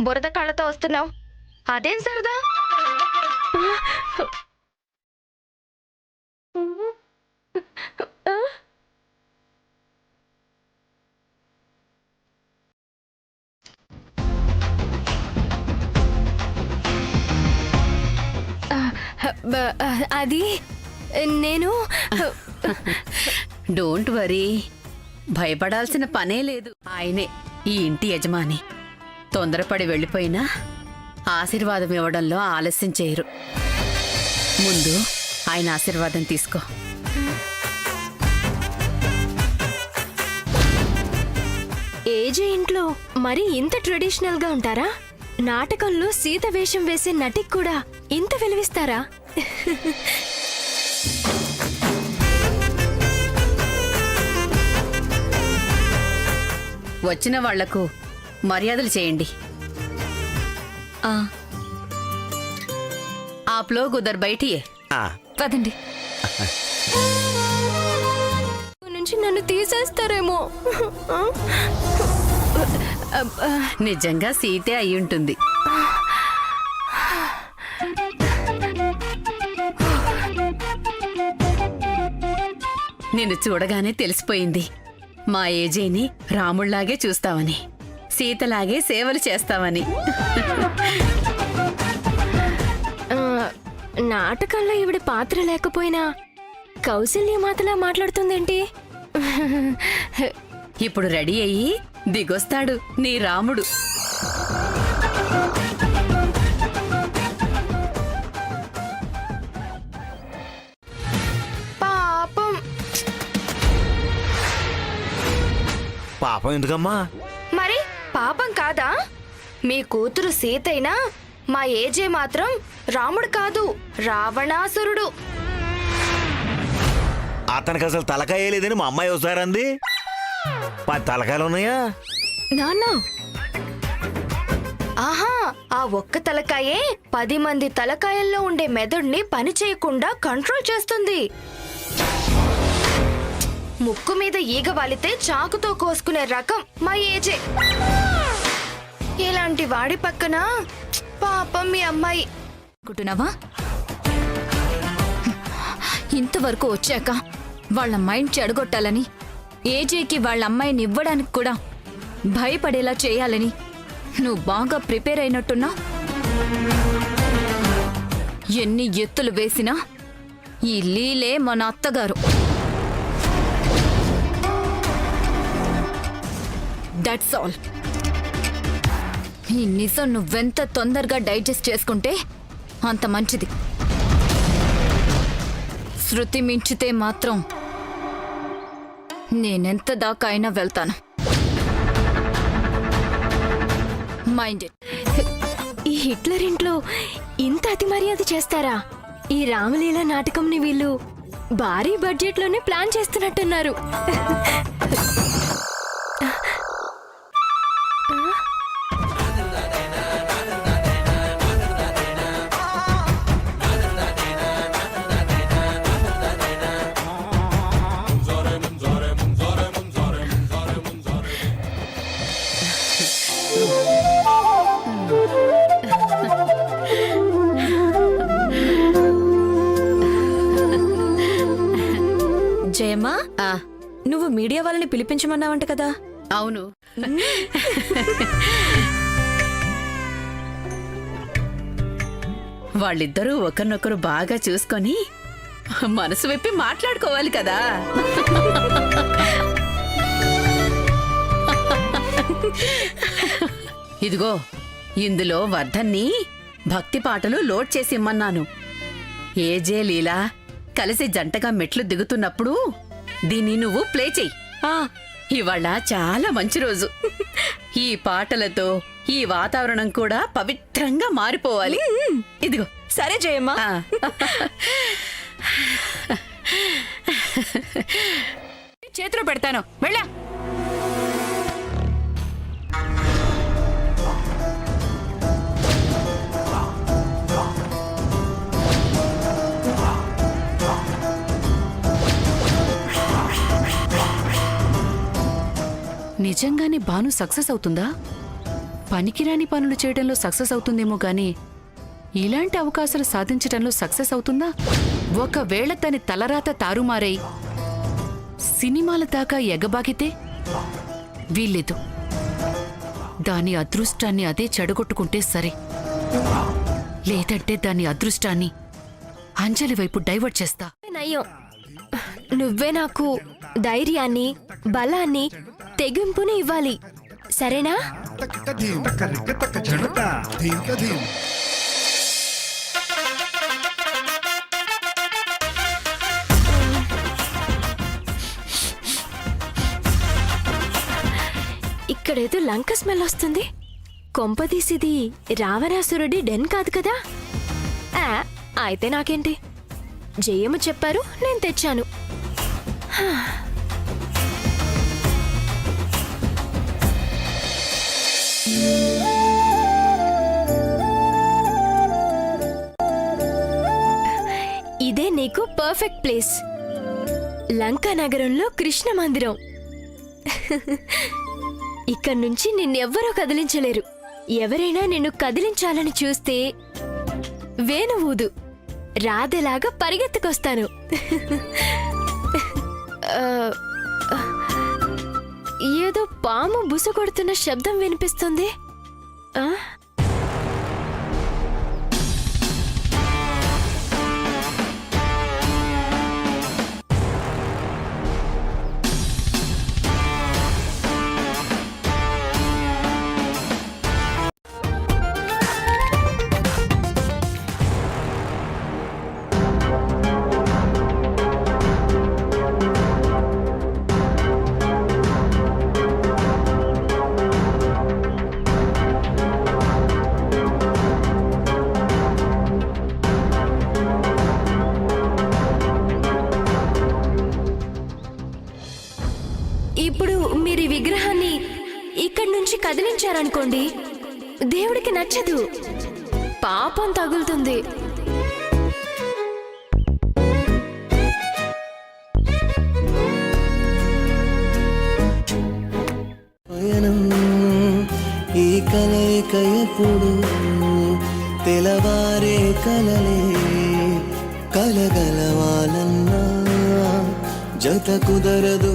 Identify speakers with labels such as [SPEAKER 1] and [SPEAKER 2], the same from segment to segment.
[SPEAKER 1] బురద కళ్ళతో వస్తున్నావు? అదేం సరదా?
[SPEAKER 2] అది నేను
[SPEAKER 3] డోంట్ వరీ, భయపడాల్సిన పనే లేదు. ఆయనే ఈ ఇంటి యజమాని. తొందరపడి వెళ్ళిపోయినా ఆశీర్వాదం ఇవ్వడంలో ఆలస్యం చేయరు. ముందు ఆయన ఆశీర్వాదం తీసుకో.
[SPEAKER 2] ఏజే ఇంట్లో మరి ఇంత ట్రెడిషనల్ గా ఉంటారా? నాటకంలో సీత వేషం వేసే నటికి కూడా ఇంత విలువిస్తారా?
[SPEAKER 3] వచ్చిన వాళ్లకు మర్యాదలు చేయండి. आप लोग उधर बैठिए.
[SPEAKER 2] పదండి. నుంచి నన్ను తీసేస్తారేమో.
[SPEAKER 3] నిజంగా సీతే అయి ఉంటుంది. నిన్ను చూడగానే తెలిసిపోయింది, మా ఏజేని రాముళ్లాగే చూస్తావని, సీతలాగే సేవలు చేస్తావని.
[SPEAKER 2] నాటకంలో ఈవిడ పాత్ర లేకపోయినా కౌశల్య మాతలా మాట్లాడుతుందేంటి?
[SPEAKER 3] ఇప్పుడు రెడీ అయ్యి దిగొస్తాడు నీ రాముడు.
[SPEAKER 1] పాపం.
[SPEAKER 4] పాపం ఎందుకమ్మా?
[SPEAKER 1] మరి పాపం కాదా? మీ కూతురు సీతైనా మా ఏజే మాత్రం రాముడు కాదు, రావణాసురుడు.
[SPEAKER 4] అతనికి అసలు తలకాయ లేదని మా అమ్మాయి వస్తారంది. 10 తలకాయలు ఉన్నాయా
[SPEAKER 2] నాన్న?
[SPEAKER 1] ఆహా, ఆ ఒక్క తలకాయే 10 మంది తలకాయల్లో ఉండే మెదడుని పని చేయకుండా కంట్రోల్ చేస్తుంది. ముక్కు మీద ఈగ వాలితే చాకుతో కోసుకునే రకం మా ఏజే. ఇలాంటి వాడి పక్కన పాపం మీ అమ్మాయి.
[SPEAKER 5] అనుకుంటున్నావా? ఇంతవరకు వచ్చాక వాళ్ళ మైండ్ చెడగొట్టాలని, ఏజేకి వాళ్ళ అమ్మాయిని ఇవ్వడానికి కూడా భయపడేలా చేయాలని నువ్వు బాగా ప్రిపేర్ అయినట్టున్నా. ఎన్ని ఎత్తులు వేసినా ఈ లీలే మన అత్తగారు. That's all. ఈ నిజం నువ్వెంత తొందరగా డైజెస్ట్ చేసుకుంటే అంత మంచిది. శృతి మించితే మాత్రం నేనెంత దాకా అయినా వెళ్తాను. Mind it.
[SPEAKER 2] ఈ హిట్లర్ ఇంట్లో ఇంత అతి మర్యాద చేస్తారా? ఈ రామలీల నాటకంని వీళ్ళు భారీ బడ్జెట్ లోనే ప్లాన్ చేస్తున్నట్టున్నారు.
[SPEAKER 5] జయమ్మా, నువ్వు మీడియా వాళ్ళని పిలిపించమన్నావంట కదా?
[SPEAKER 3] అవును. వాళ్ళిద్దరూ ఒకరినొకరు బాగా చూసుకొని మనసు విప్పి మాట్లాడుకోవాలి కదా. ఇదిగో, ఇందులో వర్ధన్ని భక్తి పాటలు లోడ్ చేసి ఇమ్మన్నాను. ఏజే లీలా కలిసి జంటగా మెట్లు దిగుతున్నప్పుడు దీన్ని నువ్వు ప్లే చెయ్యి. ఇవాళ చాలా మంచి రోజు. ఈ పాటలతో ఈ వాతావరణం కూడా పవిత్రంగా మారిపోవాలి. ఇదిగో.
[SPEAKER 5] సరే జయమ్మా.
[SPEAKER 3] చేతిలో పెడతాను, వెళ్ళా. నిజంగానే బాను సక్సెస్ అవుతుందా? పనికిరాని పనులు చేయడంలో సక్సెస్ అవుతుందేమో గాని ఇలాంటి అవకాశాలు సాధించడంలో సక్సెస్ అవుతుందా? ఒకవేళ తని తలరాత తారుమారై సినిమాల దాకా ఎగబాగితే వీల్లేదు. దాని అదృష్టాన్ని అదే చెడగొట్టుకుంటే సరే, లేదంటే దాని అదృష్టాన్ని అంజలి వైపు డైవర్ట్ చేస్తా.
[SPEAKER 2] నయ్యం, నువ్వే నాకు ధైర్యాన్ని, బలాన్ని, తెగింపుని ఇవ్వాలి, సరేనా? ఇక్కడేదో లంక స్మెల్ వస్తుంది. కొంపదీసిది రావణాసురుడి డెన్ కాదు కదా? అయితే నాకేంటి, జయమ్మ చెప్పారు, నేను తెచ్చాను. ఇదే నీకు పర్ఫెక్ట్ ప్లేస్. లంకా నగరంలో కృష్ణ మందిరం. ఇక్కడి నుంచి నిన్నెవ్వరూ కదిలించలేరు. ఎవరైనా నిన్ను కదిలించాలని చూస్తే వేణు ఊదు, రాధలాగా పరిగెత్తుకొస్తాను. ఏదో పాము బుస కొడుతున్న శబ్దం వినిపిస్తుంది. ఆ? ఇప్పుడు మీరు ఈ విగ్రహాన్ని ఇక్కడి నుంచి కదిలించారనుకోండి, దేవుడికి నచ్చదు, పాపం తగులుతుంది.
[SPEAKER 6] ఈ కలయిక ఎప్పుడు తెలవారే కలలే కలగలవాలన్నా జత కుదరదు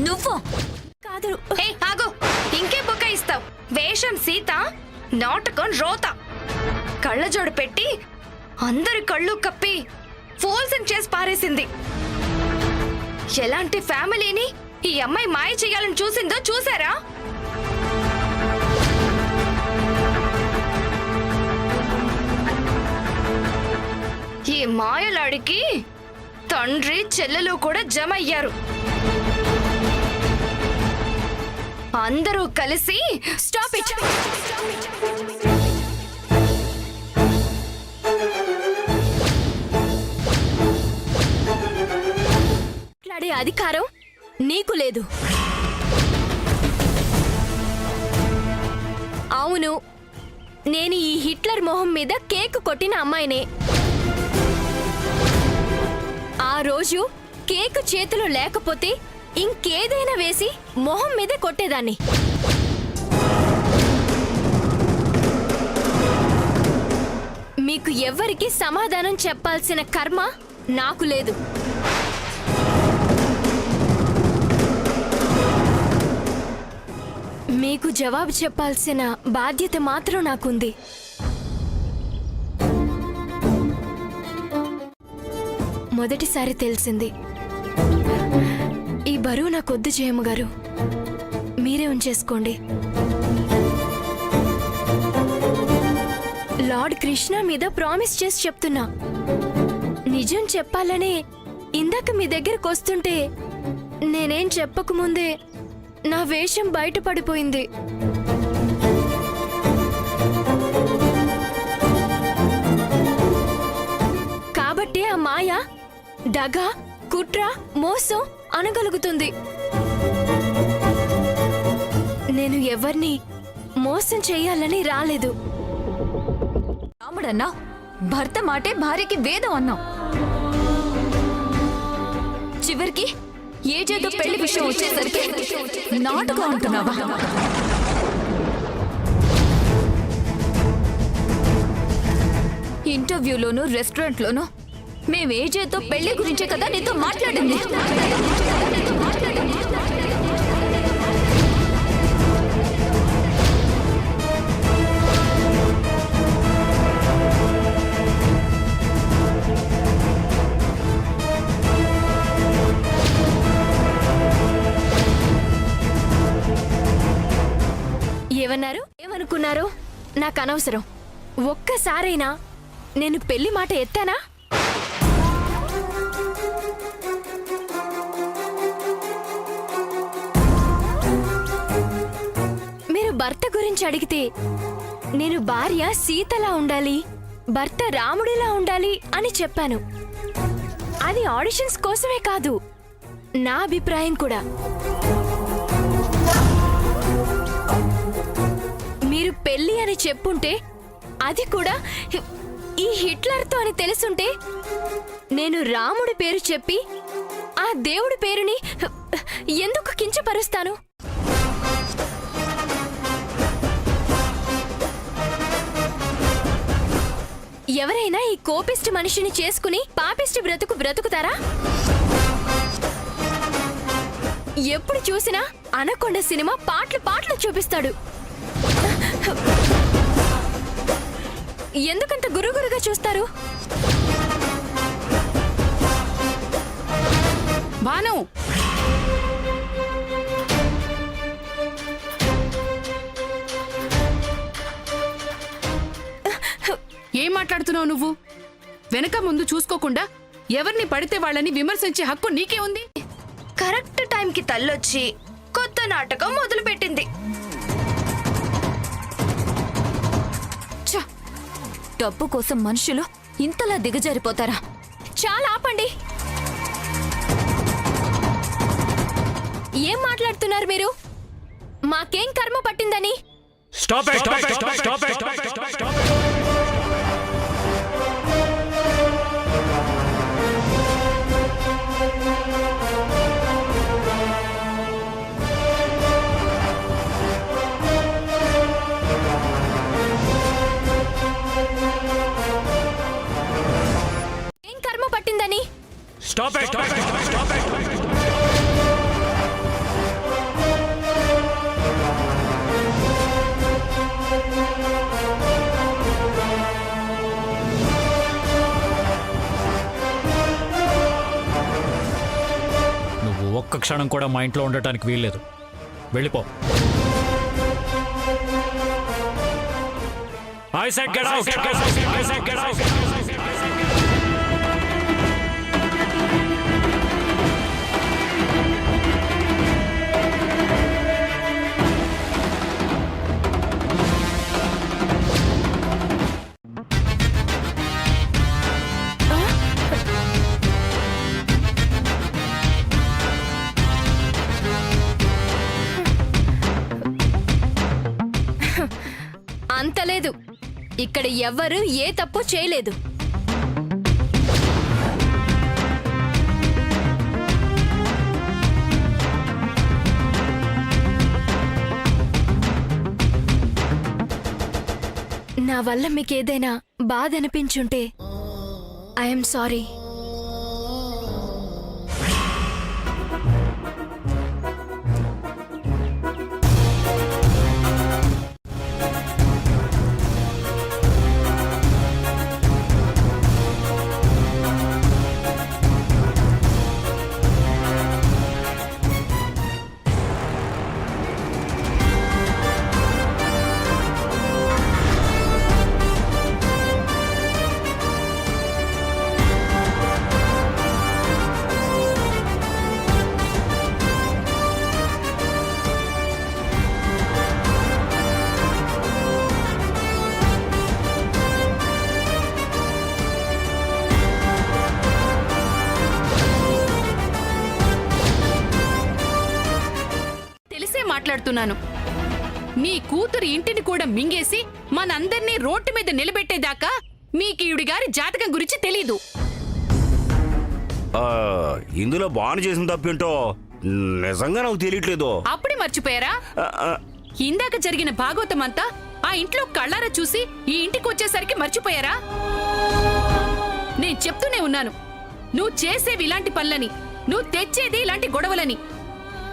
[SPEAKER 5] నువ్వు
[SPEAKER 2] కాదు,
[SPEAKER 1] ఆగు, ఇంకే బొక్క ఇస్తావు? వేషం సీత, నాటకం రోత. కళ్ళజోడు పెట్టి అందరి కళ్ళు కప్పి ఫోల్సన్ చేసి పారేసింది. ఎలాంటి ఫ్యామిలీని ఈ అమ్మాయి మాయ చేయాలని చూసిందో చూసారా? ఈ మాయలాడికి తండ్రి చెల్లెలు కూడా జమ అయ్యారు. అందరూ కలిసి స్టాప్ ఇట్.
[SPEAKER 2] మాట్లాడే అధికారం నీకు లేదు. అవును, నేను ఈ హిట్లర్ మొహం మీద కేక్ కొట్టిన అమ్మాయినే. ఆ రోజు కేక్ చేతిలో లేకపోతే ఇంకేదైనా వేసి మొహం మీదే కొట్టేదాన్ని. మీకు ఎవ్వరికి సమాధానం చెప్పాల్సిన కర్మ నాకు లేదు. మీకు జవాబు చెప్పాల్సిన బాధ్యత మాత్రం నాకుంది. మొదటిసారి తెలిసింది. ఈ బరువు నాకొద్దు జయమ్మ గారు, మీరే ఉంచేసుకోండి. లార్డ్ కృష్ణ మీద ప్రామిస్ చేసి చెప్తున్నా, నిజం చెప్పాలనే ఇందాక మీ దగ్గరకు వస్తుంటే నేనేం చెప్పకముందే నా వేషం బయటపడిపోయింది. మాయ దగ కుట్ర మోసం అనగలుగుతుంది. నేను ఎవరిని మోసం చేయాలని రాలేదు.
[SPEAKER 5] రాముడన్నా భర్త మాటే భార్యకి వేదం అన్నావు. చివరికి ఏజేతో పెళ్లి విషయం వచ్చేసరికి నాటుగా ఉంటున్నావా? ఇంటర్వ్యూలోను రెస్టారెంట్లోను మేము ఏజేతో పెళ్లి గురించే కదా నీతో మాట్లాడింది.
[SPEAKER 2] ఏమన్నారు? ఏమనుకున్నారు? నాకు అనవసరం. ఒక్కసారైనా నేను పెళ్లి మాట ఎత్తానా? మీరు భర్త గురించి అడిగితే నేను భార్య సీతలా ఉండాలి, భర్త రాముడిలా ఉండాలి అని చెప్పాను. అది ఆడిషన్స్ కోసమే కాదు, నా అభిప్రాయం కూడా. మీరు పెళ్లి అని చెప్పుంటే, అది కూడా ఈ హిట్లర్తో అని తెలుసుంటే, నేను రాముడి పేరు చెప్పి ఆ దేవుడి పేరుని ఎందుకు కించపరుస్తాను? ఎవరైనా ఈ కోపిష్టి మనిషిని చేసుకుని పాపిష్టి బ్రతుకు బ్రతుకుతారా? ఎప్పుడు చూసినా అనకొండ సినిమా పాటలు చూపిస్తాడు. ఎందుకంత గురుగురుగా చూస్తారు?
[SPEAKER 3] భాను, ఏం మాట్లాడుతున్నావు నువ్వు? వెనక ముందు చూసుకోకుండా ఎవరిని పడితే వాళ్ళని విమర్శించే హక్కు నీకే ఉంది.
[SPEAKER 1] కరెక్ట్ టైంకి తల్లొచ్చి కొత్త నాటకం మొదలు పెట్టింది.
[SPEAKER 5] డబ్బు కోసం మనుషులు ఇంతలా దిగజారిపోతారా?
[SPEAKER 2] చాలా ఆపండి. ఏం మాట్లాడుతున్నారు మీరు? మాకేం కర్మ పట్టిందని? ఏం కర్మ పట్టిందని?
[SPEAKER 7] నువ్వు ఒక్క క్షణం కూడా మా ఇంట్లో ఉండటానికి వీల్లేదు. వెళ్ళిపో. I said get out. I said get out.
[SPEAKER 2] అంతలేదు. ఇక్కడ ఎవ్వరు ఏ తప్పు చేయలేదు. నా వల్ల మీకేదైనా బాధ అనిపించుంటే ఐఎమ్ సారీ.
[SPEAKER 8] చెప్తున్నాను. నీ కూతురు ఇంటిని కూడా మింగేసి మనందర్నీ రోడ్డు మీద నిలబెట్టేదాకా మీకీయుడి గారి జాతకం గురించి తెలీదు.
[SPEAKER 4] ఇందులో బాను చేసిన తప్పేంటో నిజంగా నాకు తెలియట్లేదు.
[SPEAKER 8] అప్పుడే మర్చిపోయారా?
[SPEAKER 4] ఆ, ఆ,
[SPEAKER 8] ఇందాక జరిగిన భాగవతం అంతా ఆ ఇంట్లో కళ్ళారా చూసి ఈ ఇంటికి వచ్చేసరికి మర్చిపోయారా? నేను చెప్తూనే ఉన్నాను, నువ్వు చేసేవి ఇలాంటి పనులని, నువ్వు తెచ్చేది ఇలాంటి గొడవలని.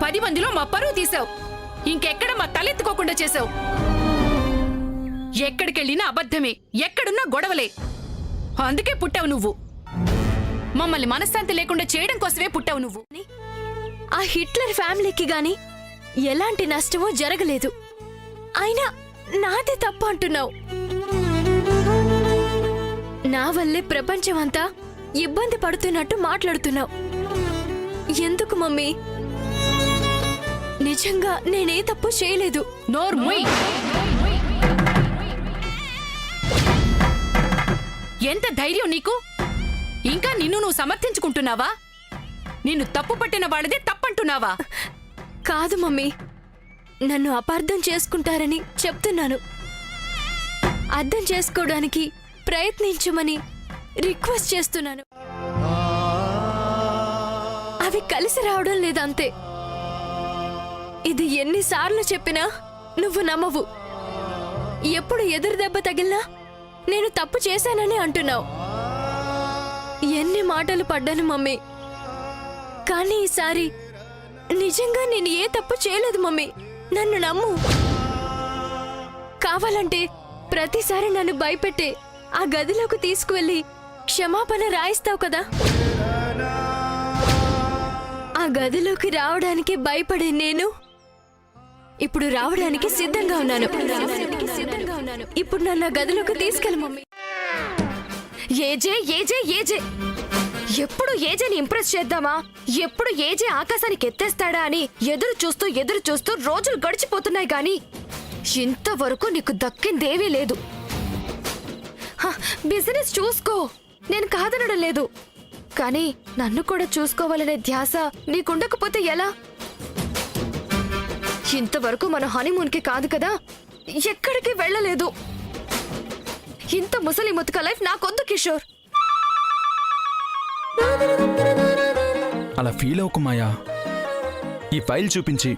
[SPEAKER 8] 10 మందిలో మా పరువు తీసావు, ఇంకెక్కడ మా తలెత్తుకోకుండా చేసావు. ఎక్కడికెళ్ళినా అబద్ధమే, ఎక్కడున్నా గొడవలే. అందుకే పుట్టావు నువ్వు. మమ్మల్ని మనశ్శాంతి లేకుండా చేయడం కోసమే పుట్టావు నువ్వు.
[SPEAKER 2] ఆ హిట్లర్ ఫ్యామిలీకి గాని ఎలాంటి నష్టమూ జరగలేదు. అయినా నాదే తప్పు అంటున్నావు. నా వల్లే ప్రపంచమంతా ఇబ్బంది పడుతున్నట్టు మాట్లాడుతున్నావు. ఎందుకు మమ్మీ? నిజంగా నేనే తప్పు చేయలేదు.
[SPEAKER 8] నోర్ముయ్. ఎంత ధైర్యం నీకు? ఇంకా నిన్ను నువ్వు సమర్థించుకుంటున్నావా? నిన్ను తప్పు పట్టిన వాళ్ళదే తప్పంటున్నావా?
[SPEAKER 2] కాదు మమ్మీ, నన్ను అపార్థం చేసుకుంటారని చెప్తున్నాను. అర్థం చేసుకోవడానికి ప్రయత్నించమని రిక్వెస్ట్ చేస్తున్నాను. అవి కలిసి రావడం లేదంతే. ఇది ఎన్నిసార్లు చెప్పినా నువ్వు నమ్మవు. ఎప్పుడు ఎదురు దెబ్బ తగిలినా నేను తప్పు చేశానని అంటున్నావు. ఎన్ని మాటలు పడ్డాను మమ్మీ, కానీ ఈసారి నిజంగా నేను ఏ తప్పు చేయలేదు మమ్మీ. నన్ను నమ్ము. కావాలంటే ప్రతిసారి నన్ను భయపెట్టే ఆ గదిలోకి తీసుకువెళ్ళి క్షమాపణ రాయిస్తావు కదా. ఆ గదిలోకి రావడానికి భయపడే నేను ఇప్పుడు రావడానికి సిద్ధంగా ఉన్నాను. ఇప్పుడు నన్ను ఆ గదిలోకి తీసుకెళ్ళి మమ్మీ.
[SPEAKER 1] ఏజే ఏజే ఏజే, ఎప్పుడు ఏజేని ఇంప్రెస్ చేద్దామా, ఎప్పుడు ఏజే ఆకాశానికి ఎత్తేస్తాడా అని ఎదురు చూస్తూ రోజులు గడిచిపోతున్నాయి గాని ఇంతవరకు నీకు దక్కిందేవీ లేదు. బిజినెస్ చూసుకో, నేను కాదనడం లేదు. కానీ నన్ను కూడా చూసుకోవాలనే ధ్యాస నీకుండకపోతే ఎలా? ఇంతవరకు మన హనీమూన్కి కాదు కదా, ఎక్కడికి వెళ్ళలేదు. ఇంత ముసలి ముతక లైఫ్ నాకొద్దు కిషోర్.
[SPEAKER 9] అలా ఫీల్ అవ్వకు మాయా. ఈ ఫైల్ చూపించి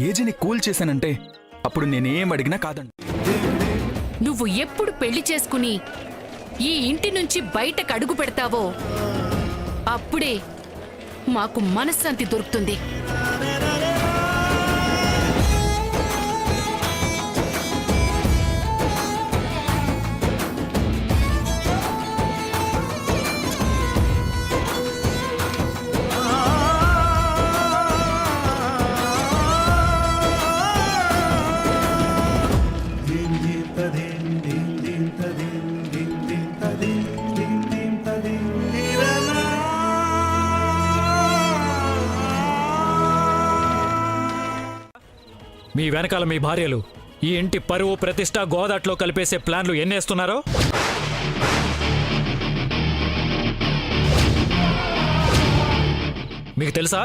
[SPEAKER 9] ఏజీని కూల్ చేశానంటే అప్పుడు నేనేం అడిగినా కాదండి.
[SPEAKER 8] నువ్వు ఎప్పుడు పెళ్లి చేసుకుని ఈ ఇంటి నుంచి బయటకు అడుగు పెడతావో అప్పుడే మాకు మనశ్శాంతి దొరుకుతుంది.
[SPEAKER 7] మీ వెనకాల మీ భార్యలు ఈ ఇంటి పరువు ప్రతిష్ట గోదాట్లో కలిపేసే ప్లాన్లు ఎన్నేస్తున్నారో మీకు తెలుసా?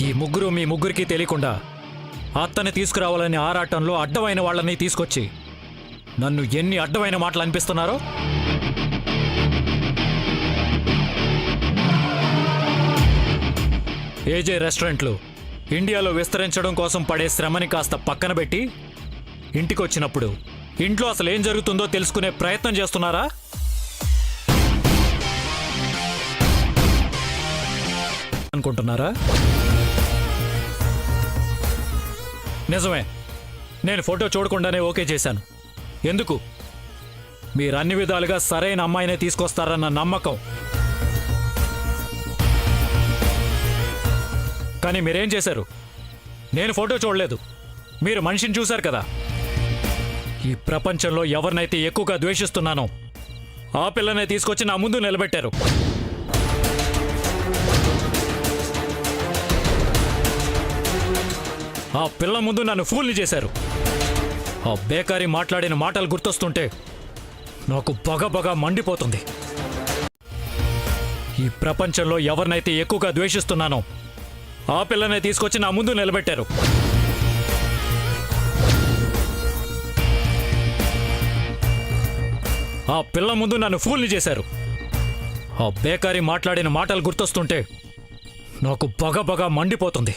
[SPEAKER 7] ఈ ముగ్గురు మీ ముగ్గురికి తెలియకుండా అత్తని తీసుకురావాలని ఆరాటంలో అడ్డమైన వాళ్ళని తీసుకొచ్చి నన్ను ఎన్ని అడ్డమైన మాటలు అనిపిస్తున్నారో. ఏజే రెస్టారెంట్లు ఇండియాలో విస్తరించడం కోసం పడే శ్రమని కాస్త పక్కన పెట్టి ఇంటికొచ్చినప్పుడు ఇంట్లో అసలు ఏం జరుగుతుందో తెలుసుకునే ప్రయత్నం చేస్తున్నారా? అనుకుంటున్నారా? నిజమే, నేను ఫోటో చూడకుండానే ఓకే చేశాను. ఎందుకు? మీరు అన్ని విధాలుగా సరైన అమ్మాయినే తీసుకొస్తారన్న నమ్మకం. కానీ మీరేం చేశారు? నేను ఫోటో చూడలేదు, మీరు మనిషిని చూశారు కదా. ఈ ప్రపంచంలో ఎవరినైతే ఎక్కువగా ద్వేషిస్తున్నానో ఆ పిల్లనే తీసుకొచ్చి నా ముందు నిలబెట్టారు. ఆ పిల్ల ముందు నన్ను ఫూల్ని చేశారు. ఆ బేకారీ మాట్లాడిన మాటలు గుర్తొస్తుంటే నాకు బగబగా మండిపోతుంది. ఈ ప్రపంచంలో ఎవరినైతే ఎక్కువగా ద్వేషిస్తున్నానో ఆ పిల్లనే తీసుకొచ్చి నా ముందు నిలబెట్టారు. ఆ పిల్ల ముందు నన్ను ఫూల్ని చేశారు. ఆ బేకారి మాట్లాడిన మాటలు గుర్తొస్తుంటే నాకు బగబగా మండిపోతుంది.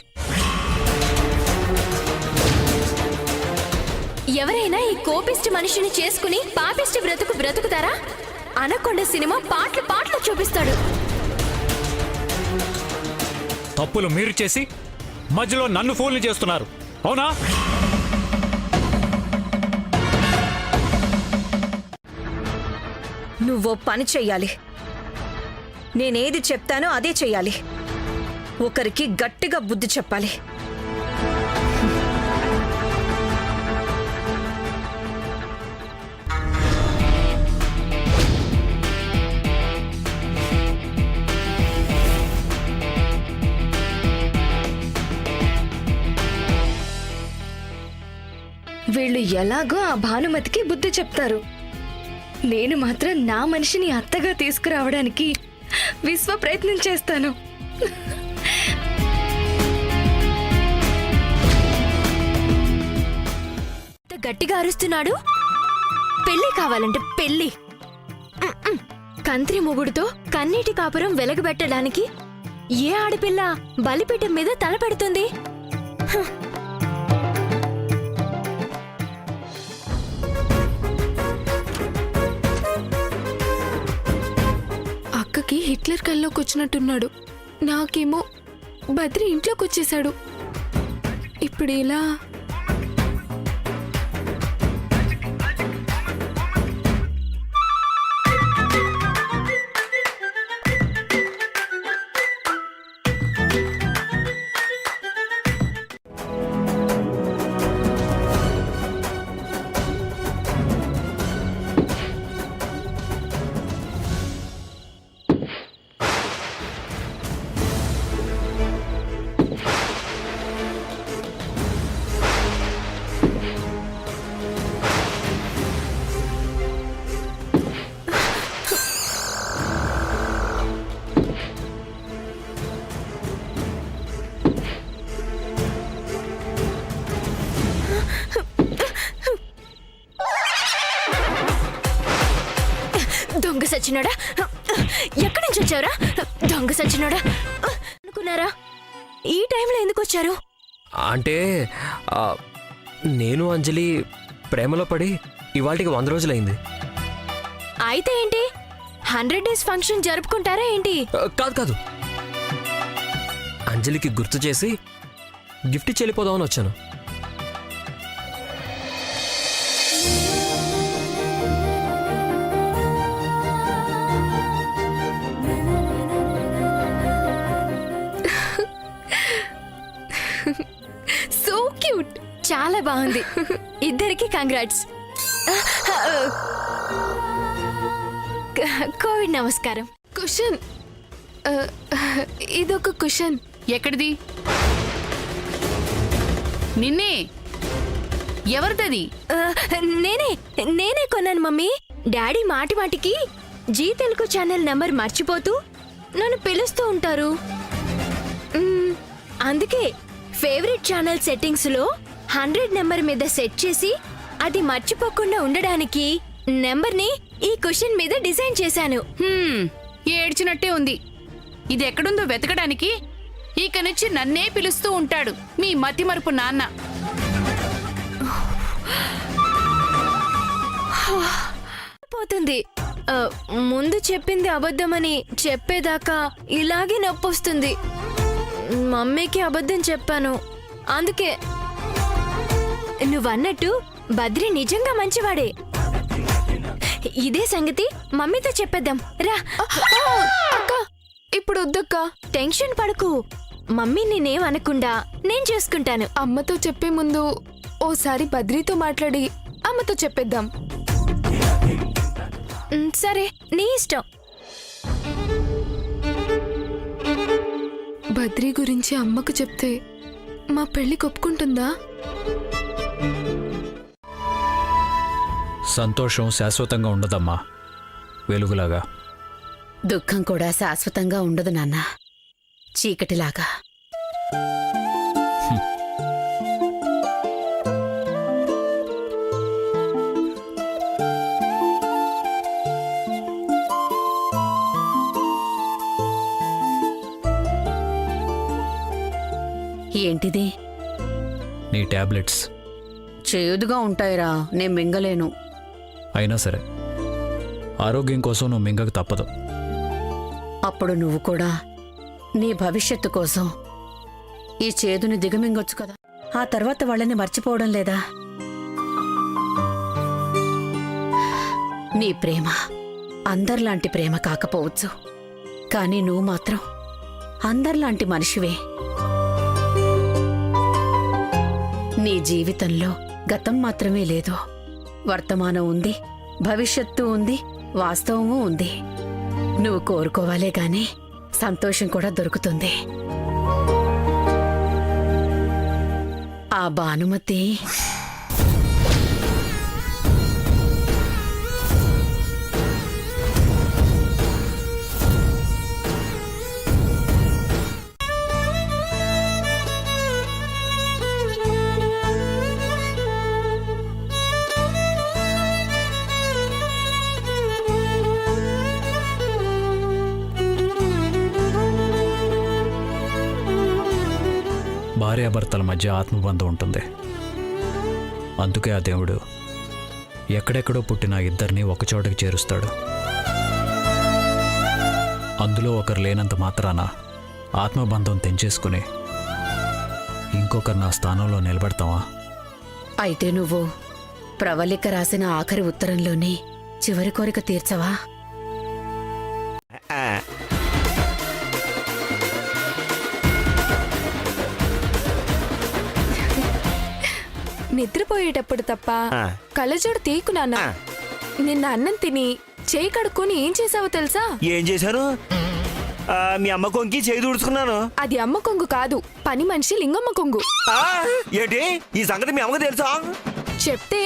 [SPEAKER 2] ఎవరైనా ఈ కోపిష్టి మనిషిని చేసుకుని పాపిష్టి బ్రతుకుతారా? అనకొండ సినిమా పాటలు చూపిస్తాడు.
[SPEAKER 7] తప్పులు మీరు చేసి మధ్యలో నన్ను ఫూల్ని చేస్తున్నారు, అవునా?
[SPEAKER 10] నువ్వో పని చెయ్యాలి. నేనేది చెప్తానో అదే చెయ్యాలి. ఒకరికి గట్టిగా బుద్ధి చెప్పాలి.
[SPEAKER 1] వీళ్ళు ఎలాగో ఆ భానుమతికి బుద్ధి చెప్తారు. నేను మాత్రం నా మనిషిని అత్తగా తీసుకురావడానికి విశ్వ ప్రయత్నం చేస్తాను.
[SPEAKER 2] గట్టిగా అరుస్తున్నాడు. పెళ్లి కావాలంటే పెళ్లి. కంత్రి మొగుడుతో కన్నీటి కాపురం వెలగబెట్టడానికి ఏ ఆడపిల్ల బలిపీఠం మీద తలపెడుతుంది?
[SPEAKER 1] అక్కకి హిట్లర్ కల్లోకి వచ్చినట్టున్నాడు. నాకేమో బద్రి ఇంట్లోకి వచ్చేసాడు. ఇప్పుడు ఇలా
[SPEAKER 2] దొంగ సచ్చినోడా, ఎక్కడి నుంచి వచ్చావురా? దొంగ సచ్చినోడా అనుకున్నారా? ఈ టైంలో ఎందుకు వచ్చారు?
[SPEAKER 11] అంటే నేను అంజలి ప్రేమలో పడి ఇవాళకి 100 రోజులైంది.
[SPEAKER 2] అయితే ఏంటి, 100 days ఫంక్షన్ జరుపుకుంటారా ఏంటి?
[SPEAKER 11] కాదు, అంజలికి గుర్తు చేసి గిఫ్ట్ ఇచ్చి వెళ్ళిపోదామని వచ్చాను.
[SPEAKER 2] సో క్యూట్, చాలా బాగుంది. ఇద్దరికి కంగ్రాట్స్. కోవిడ్ నమస్కారం.
[SPEAKER 1] కుషన్, ఇదొక కుషన్.
[SPEAKER 8] ఎక్కడిది? నిన్నే? ఎవరిదది?
[SPEAKER 2] నేనే కొన్నాను మమ్మీ. డాడీ మాటి మాటికి జీ తెలుగు ఛానల్ నంబర్ మర్చిపోతూ నన్ను పిలుస్తూ ఉంటారు. అందుకే ఫేవరెట్ ఛానల్ సెట్టింగ్స్ లో 100 నెంబర్ మీద సెట్ చేసి అది మర్చిపోకుండా ఉండడానికి నెంబర్ ని ఈ క్వశ్చన్ మీద డిజైన్ చేశాను.
[SPEAKER 8] ఏడ్చినట్టే ఉంది. ఇది ఎక్కడుందో వెతకడానికి ఇక నుంచి నన్నే పిలుస్తూ ఉంటాడు మీ మతిమరుపు నాన్న.
[SPEAKER 2] పోతుంది. ముందు చెప్పింది అబద్ధమని చెప్పేదాకా ఇలాగే నొప్పొస్తుంది. మమ్మీకి అబద్ధం చెప్పాను. అందుకే నువ్వన్నట్టు బద్రి నిజంగా మంచివాడే. ఇదే సంగతి మమ్మీతో చెప్పేద్దాం రా.
[SPEAKER 1] అక్క, ఇప్పుడు వద్దక్క.
[SPEAKER 2] టెన్షన్ పడకు, మమ్మీ నేనేం అనకుండా నేను చూసుకుంటాను.
[SPEAKER 1] అమ్మతో చెప్పే ముందు ఓసారి బద్రీతో మాట్లాడి అమ్మతో చెప్పేద్దాం.
[SPEAKER 2] సరే, నీ ఇష్టం.
[SPEAKER 1] బద్రీ గురించి అమ్మకు చెప్తే మా పెళ్లి ఒప్పుకుంటుందా?
[SPEAKER 7] సంతోషం శాశ్వతంగా ఉండదమ్మా, వెలుగులాగా.
[SPEAKER 3] దుఃఖం కూడా శాశ్వతంగా ఉండదు నాన్న, చీకటిలాగా. ఏంటిది?
[SPEAKER 7] నీ టాబ్లెట్స్.
[SPEAKER 3] చేదుగా ఉంటాయిరా, నేను మింగలేను.
[SPEAKER 7] అయినా సరే ఆరోగ్యం కోసం నువ్వు మింగక తప్పదు.
[SPEAKER 3] అప్పుడు నువ్వు కూడా నీ భవిష్యత్తు కోసం ఈ చేదుని దిగమింగొచ్చు కదా. ఆ తర్వాత వాళ్ళని మర్చిపోవడం లేదా? నీ ప్రేమ అందర్లాంటి ప్రేమ కాకపోవచ్చు, కానీ నువ్వు మాత్రం అందర్లాంటి మనిషివే. నీ జీవితంలో గతం మాత్రమే లేదు, వర్తమానం ఉంది, భవిష్యత్తు ఉంది, వాస్తవము ఉంది. నువ్వు కోరుకోవాలే గాని సంతోషం కూడా దొరుకుతుంది. ఆ భానుమతి
[SPEAKER 7] భార్యాభర్తల మధ్య ఆత్మబంధం ఉంటుంది. అందుకే ఆ దేవుడు ఎక్కడెక్కడో పుట్టిన ఇద్దరిని ఒకచోటకి చేరుస్తాడు. అందులో ఒకరు లేనంత మాత్రాన ఆత్మబంధం తెంచేసుకుని ఇంకొకరు నా స్థానంలో నిలబెడతావా?
[SPEAKER 3] అయితే నువ్వు ప్రవళిక రాసిన ఆఖరి ఉత్తరంలోని చివరి కోరిక తీర్చవా?
[SPEAKER 4] ఆ,
[SPEAKER 2] నిద్రపోయేటప్పుడు తప్ప
[SPEAKER 4] ఆ.
[SPEAKER 2] కళ్ళజోడు తీకు నాన్న.
[SPEAKER 4] ఆ.
[SPEAKER 2] నిన్న అన్నం తిని చేయి కడుక్కొని ఏం చేసావో తెలుసా?
[SPEAKER 4] ఏం చేశాను? మీ అమ్మ కొంకి చేయి తుడుచుకున్నాను.
[SPEAKER 2] అది అమ్మ కొంగు కాదు, పని మనిషి లింగమ్మ కొంగు.
[SPEAKER 4] ఆ, ఏంటి ఈ సంగతి మీ అమ్మకు తెలుసా?
[SPEAKER 2] చెప్తే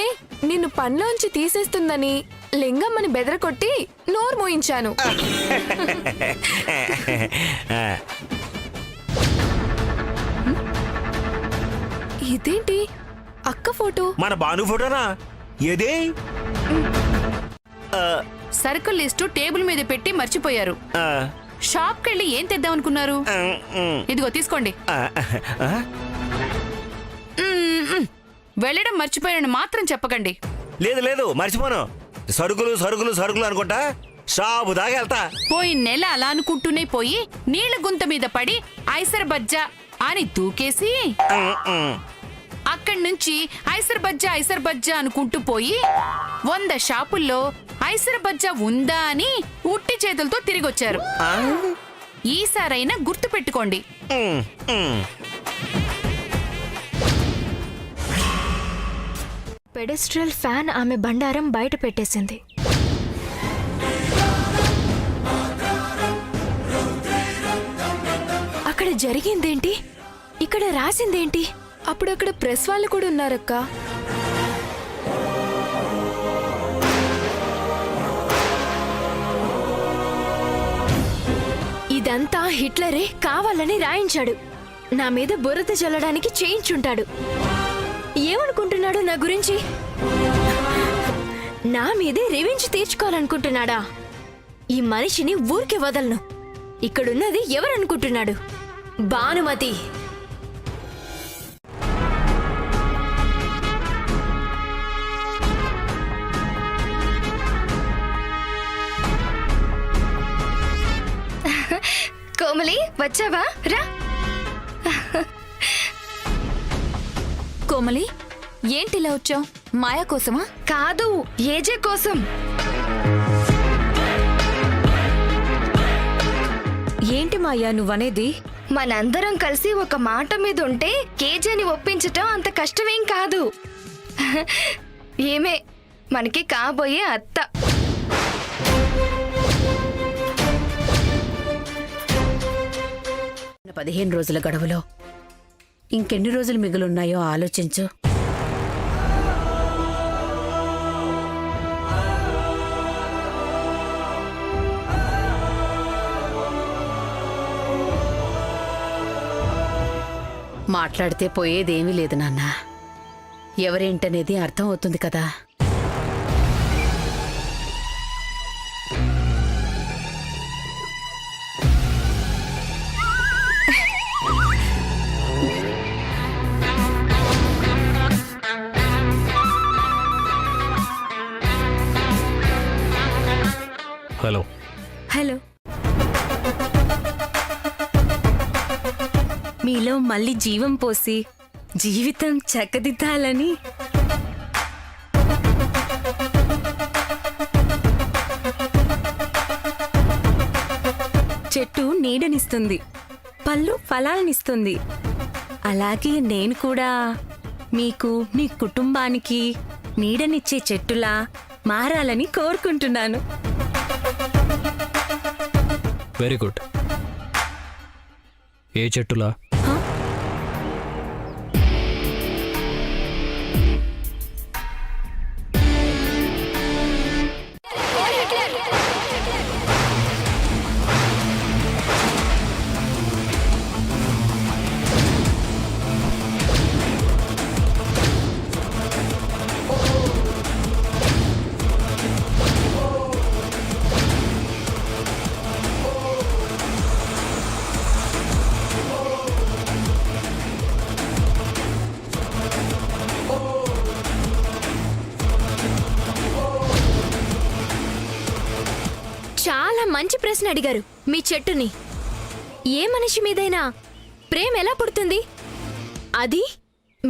[SPEAKER 2] నిన్ను పనిలోంచి తీసేస్తుందని లింగమ్మని బెదరకొట్టి నోరు మోయించాను. ఇదేంటి అక్క ఫోటో?
[SPEAKER 4] మన భాను ఫోటోనా? ఏదే?
[SPEAKER 8] సరుకుల లిస్టు టేబుల్ మీద పెట్టి మర్చిపోయారు. షాప్కి వెళ్ళి ఏం తెద్దాం అనుకున్నారు? ఇదిగో తీసుకోండి. వెళ్ళడం మర్చిపోయారని మాత్రం చెప్పకండి.
[SPEAKER 4] లేదు లేదు, మర్చిపోను. సరుకులు సరుకులు సరుకులు అనుకుంటా షాపు దాకా వెళ్తా.
[SPEAKER 8] పోయిన నెల అలా అనుకుంటూనే పోయి నీళ్ల గుంత మీద పడి ఐసర్ బజ్జా అని దూకేసి అక్కడి నుంచి ఐసర్ బజ్జా అనుకుంటూ పోయి 100 షాపుల్లో ఐసర్ బజ్జా ఉందా అని ఉట్టి చేతులతో తిరిగొచ్చారు. ఈసారైనా గుర్తు పెట్టుకోండి.
[SPEAKER 1] పెడెస్ట్రల్ ఫ్యాన్ ఆమె బండారం బయట పెట్టేసింది. అక్కడ జరిగిందేంటి? ఇక్కడ రాసిందేంటి? అప్పుడు అక్కడ ప్రెస్ వాళ్ళు కూడా ఉన్నారక్క. ఇదంతా హిట్లరే కావాలని రాయించాడు. నా మీద బురద చల్లడానికి చేయించుంటాడు. ఏమనుకుంటున్నాడు నా గురించి? నా మీదే రివెంజ్ తీర్చుకోవాలనుకుంటున్నాడా? ఈ మనిషిని ఊరికే వదలను. ఇక్కడున్నది ఎవరనుకుంటున్నాడు? భానుమతి. కోమలి, వచ్చావా? రా.
[SPEAKER 5] కోమలి, ఏంటిలా వచ్చావు? మాయా కోసమా?
[SPEAKER 1] కాదు, ఏజే కోసం.
[SPEAKER 10] ఏంటి మాయా నువ్వనేది?
[SPEAKER 1] మనందరం కలిసి ఒక మాట మీద ఉంటే కేజేని ఒప్పించటం అంత కష్టమేం కాదు. ఏమే మనకి కాబోయే అత్త.
[SPEAKER 3] ఉన్న 15 రోజుల గడువులో ఇంకెన్ని రోజులు మిగులున్నాయో ఆలోచించు. మాట్లాడితే పోయేదేమీ లేదు నాన్న. ఎవరేంటనేది అర్థం అవుతుంది కదా.
[SPEAKER 10] నీలో మళ్ళీ జీవం పోసి జీవితం చక్కదిద్దాలని. చెట్టు నీడనిస్తుంది, పళ్ళు ఫలాలనిస్తుంది. అలాగే నేను కూడా మీకు, మీ కుటుంబానికి నీడనిచ్చే చెట్టులా మారాలని కోరుకుంటున్నాను.
[SPEAKER 7] Very good. ఏ చెట్టులా?
[SPEAKER 2] చాలా మంచి ప్రశ్న అడిగారు. మీ చెట్టుని ఏ మనిషి మీదైనా ప్రేమ ఎలా పుడుతుంది? అది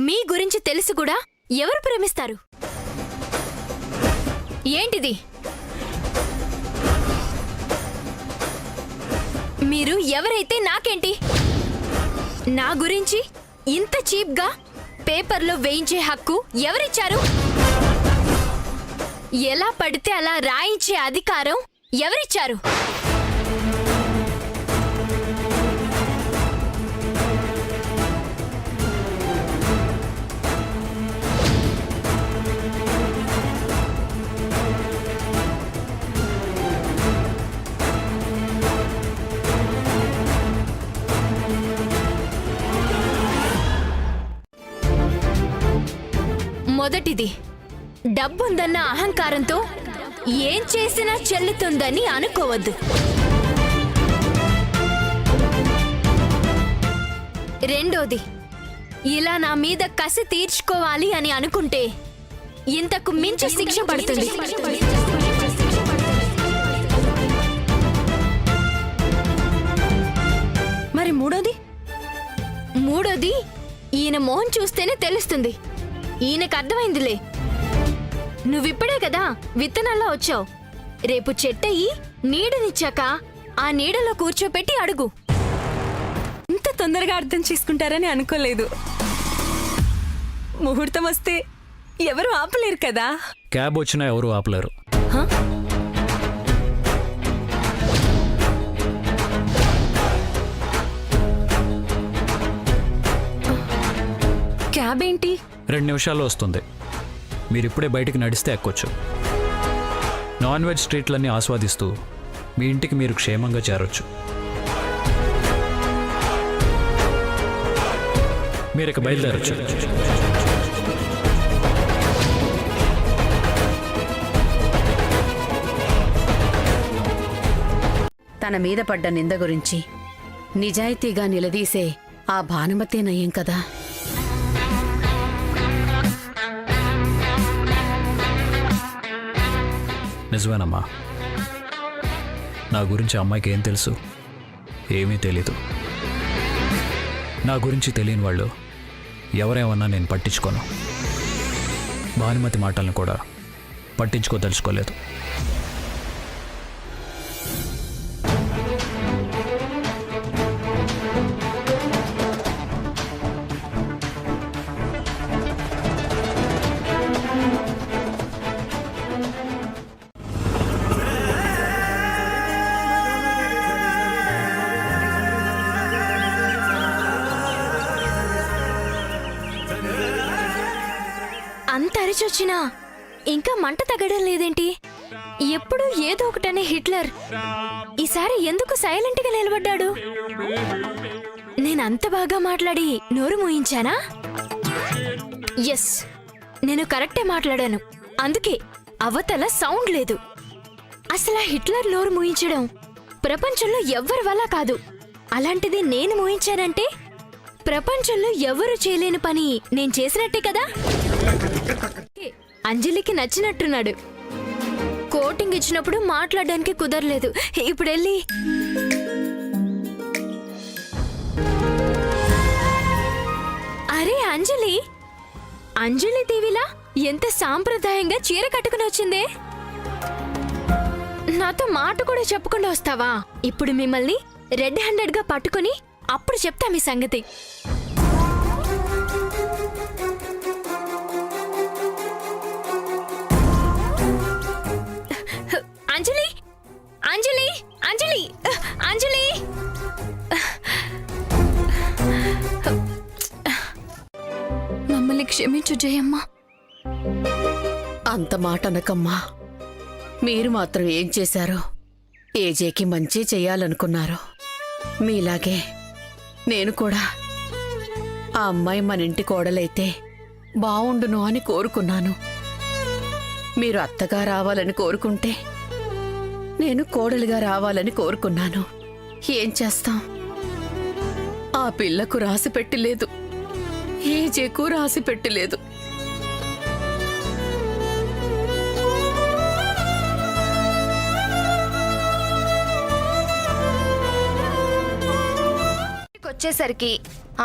[SPEAKER 2] మీ గురించి తెలిసి కూడా ఎవరు ప్రేమిస్తారు? ఏంటిది? మీరు ఎవరైతే నాకేంటి? నా గురించి ఇంత చీప్గా పేపర్లో వేయించే హక్కు ఎవరిచ్చారు? ఎలా పడితే అలా రాయించే అధికారం ఎవరిచ్చారు? మొదటిది, డబ్బుందన్న అహంకారంతో ఏం చేసినా చెల్లుతుందని అనుకోవద్దు. రెండోది, ఇలా నా మీద కసి తీర్చుకోవాలి అని అనుకుంటే ఇంతకు మించి శిక్ష పడుతుంది.
[SPEAKER 10] మరి మూడోది?
[SPEAKER 2] మూడోది, ఈయన మొహం చూస్తేనే తెలుస్తుంది. ఈయనకు అర్థమైందిలే. నువ్విప్పుడే కదా విత్తనాల్లో వచ్చావు. రేపు చెట్టయి నీడనిచ్చాక ఆ నీడలో కూర్చోపెట్టి అడుగు.
[SPEAKER 10] ఇంత తొందరగా అర్థం చేసుకుంటారని అనుకోలేదు. ముహూర్తం వస్తే ఎవరు ఆపలేరు కదా.
[SPEAKER 7] క్యాబ్ వచ్చినా ఎవరు ఆపలేరు.
[SPEAKER 10] క్యాబ్ ఏంటి?
[SPEAKER 7] 2 నిమిషాల్లో వస్తుంది. మీరిప్పుడే బయటికి నడిస్తే ఎక్కొచ్చు. నాన్ వెజ్ స్ట్రీట్లన్నీ ఆస్వాదిస్తూ మీ ఇంటికి మీరు క్షేమంగా చేరొచ్చు. మీరు ఇక బయలుదేరొచ్చు.
[SPEAKER 3] తన మీద పడ్డ నింద గురించి నిజాయితీగా నిలదీసే ఆ భానుమతే నయం కదా.
[SPEAKER 7] నిజమేనమ్మా. నా గురించి అమ్మాయికి ఏం తెలుసు? ఏమీ తెలీదు. నా గురించి తెలియని వాళ్ళు ఎవరేమన్నా నేను పట్టించుకోను. భానుమతి మాటలను కూడా పట్టించుకోదలుచుకోలేదు.
[SPEAKER 2] అంత అరిచొచ్చినా ఇంకా మంట తగ్గడం లేదేంటి? ఎప్పుడు ఏదో ఒకటనే హిట్లర్ ఈసారి ఎందుకు సైలెంట్ గా నిలబడ్డాడు? నేనంత బాగా మాట్లాడి నోరు మూయించానా? ఎస్, నేను కరెక్టే మాట్లాడాను. అందుకే అవతల సౌండ్ లేదు. అసలు హిట్లర్ నోరు మూయించడం ప్రపంచంలో ఎవ్వరి వల్ల కాదు. అలాంటిది నేను మూయించానంటే ప్రపంచంలో ఎవరు చేయలేని పని నేను చేసినట్టే కదా. అంజలికి నచ్చినట్టున్నాడు. కోటింగ్ ఇచ్చినప్పుడు మాట్లాడడానికి కుదరలేదు. ఇప్పుడు వెళ్ళి అంజలి అంజలి దేవిలా ఎంత సాంప్రదాయంగా చీర కట్టుకుని వచ్చిందే. నాతో మాట కూడా చెప్పకుండా వస్తావా? ఇప్పుడు మిమ్మల్ని రెడ్ హ్యాండెడ్ గా పట్టుకుని అప్పుడు చెప్తా మీ సంగతి. అంజలి అంజలి అంజలి అంజలి మమ్మల్ని క్షమించు జయమ్మ.
[SPEAKER 3] అంత మాట అనకమ్మా. మీరు మాత్రం ఏం చేశారో ఏజేకి మంచి చెయ్యాలనుకున్నారు. మీలాగే నేను కూడా ఆ అమ్మాయి మన ఇంటి కోడలైతే బావుండును అని కోరుకున్నాను. మీరు అత్తగా రావాలని కోరుకుంటే నేను కోడలిగా రావాలని కోరుకున్నాను. ఏం చేస్తాం? ఆ పిల్లకు రాసి పెట్టలేదు, ఏజేకు రాసి పెట్టలేదు.
[SPEAKER 1] వచ్చేసరికి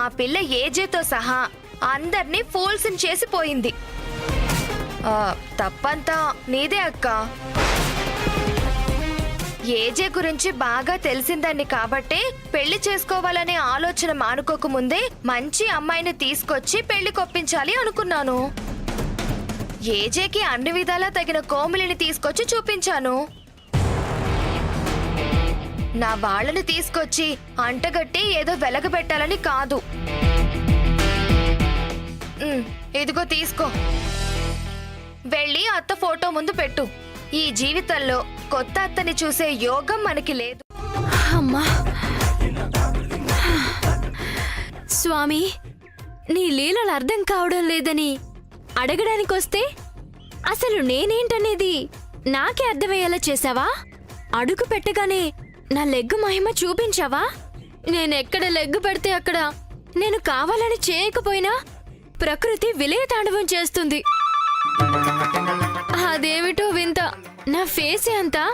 [SPEAKER 1] ఆ పిల్ల ఏజేతో సహా అందర్నీ ఫూల్స్ చేసిపోయింది. తప్పంతా నీదే అక్క. ఏజే గురించి బాగా తెలిసిందాన్ని కాబట్టే పెళ్లి చేసుకోవాలనే ఆలోచన మానుకోకముందే మంచి అమ్మాయిని తీసుకొచ్చి పెళ్లి కొప్పించాలి అనుకున్నాను. ఏజేకి అన్ని విధాలా తగిన కోమిలిని తీసుకొచ్చి చూపించాను. నా వాళ్ళని తీసుకొచ్చి అంటగట్టి ఏదో వెలగబెట్టాలని కాదు. ఇదిగో తీసుకో, వెళ్ళి అత్త ఫోటో ముందు పెట్టు. ఈ జీవితంలో కొత్త అత్తని చూసే యోగం మనకి లేదు.
[SPEAKER 2] అమ్మా స్వామి, నీ లీలలు అర్థం కావడం లేదని అడగడానికొస్తే అసలు నేనేంటనేది నాకే అర్థమయ్యేలా చేసావా? అడుగు పెట్టగానే నా లెగ్గు మహిమ చూపించావా? నేనెక్కడ లెగ్గు పెడితే అక్కడ నేను కావాలని చేయకపోయినా ప్రకృతి విలయతాండవం చేస్తుంది. అదేమిటో వింత. నా ఫేసే అంతా,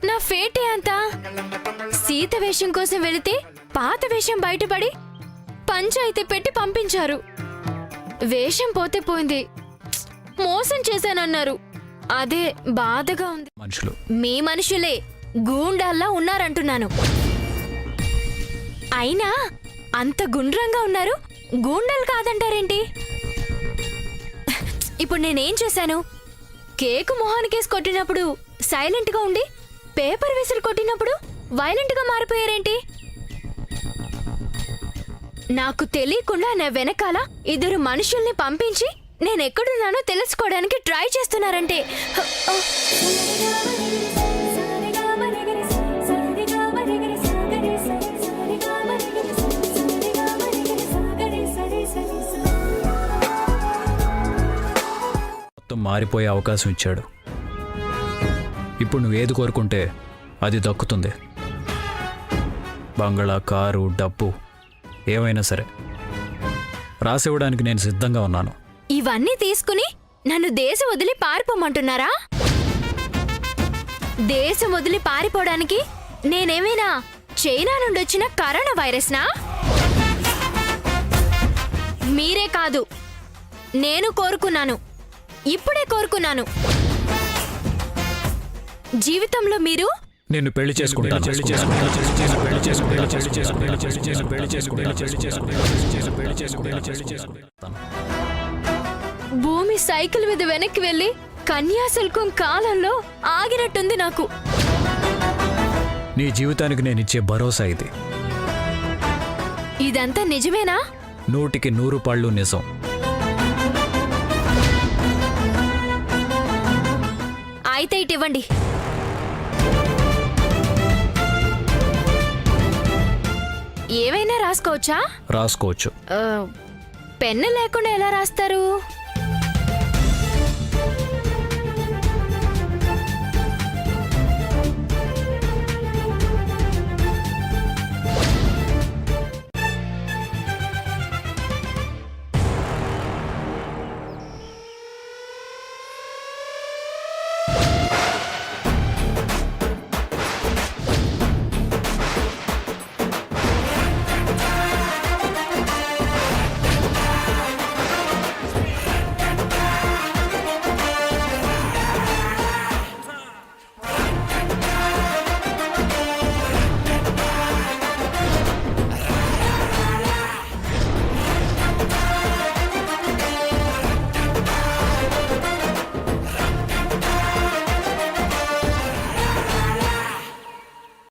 [SPEAKER 2] నా ఫేటే అంతా. సీత వేషం కోసం వెళితే పాత వేషం బయటపడి పంచాయితీ పెట్టి పంపించారు. వేషం పోతే పోయింది, మోసం చేశానన్నారు. అదే బాధగా ఉంది.
[SPEAKER 7] మనుషులు
[SPEAKER 2] మీ మనుషులే గూండాల్లా ఉన్నారంటున్నాను. అయినా అంత గుండ్రంగా ఉన్నారు, గూండాలు కాదంటారేంటి? ఇప్పుడు నేనేం చేశాను? కేకు మొహానికేసి కొట్టినప్పుడు సైలెంట్ గా ఉండి పేపర్ విసిరి కొట్టినప్పుడు వైలెంట్ గా మారిపోయారేంటి? నాకు తెలియకుండా నా వెనకాల ఇద్దరు మనుషుల్ని పంపించి నేనెక్కడున్నానో తెలుసుకోవడానికి ట్రై చేస్తున్నారంటే
[SPEAKER 7] మొత్తం మారిపోయే అవకాశం ఇచ్చాడు. ఇప్పుడు నువ్వు ఏది కోరుకుంటే అది దక్కుతుంది. బంగళా, కారు, డబ్బు ఏమైనా సరే రాసివ్వడానికి నేను సిద్ధంగా ఉన్నాను.
[SPEAKER 2] ఇవన్నీ తీసుకుని నన్ను దేశం వదిలి పారిపోమంటున్నారా? దేశం వదిలి పారిపోవడానికి నేనేమైనా చైనా నుండి వచ్చిన కరోనా వైరస్నా? మీరే కాదు, నేను కోరుకున్నాను, ఇప్పుడే కోరుకున్నాను. జీవితంలో మీరు
[SPEAKER 7] నిన్ను పెళ్లి చేసుకుంటాను.
[SPEAKER 2] భూమి సైకిల్ మీద వెనక్కి వెళ్ళి కన్యాశుల్కం కాలంలో ఆగినట్టుంది నాకు.
[SPEAKER 7] నీ జీవితానికి నేను ఇచ్చే భరోసా ఇది.
[SPEAKER 2] ఇదంతా నిజమేనా?
[SPEAKER 7] 100కి 100 పళ్ళు నిజం.
[SPEAKER 2] అయితే ఇటివ్వండి. ఏమైనా రాసుకోవచ్చా?
[SPEAKER 7] రాసుకోవచ్చు.
[SPEAKER 2] పెన్ను లేకుండా ఎలా రాస్తారు?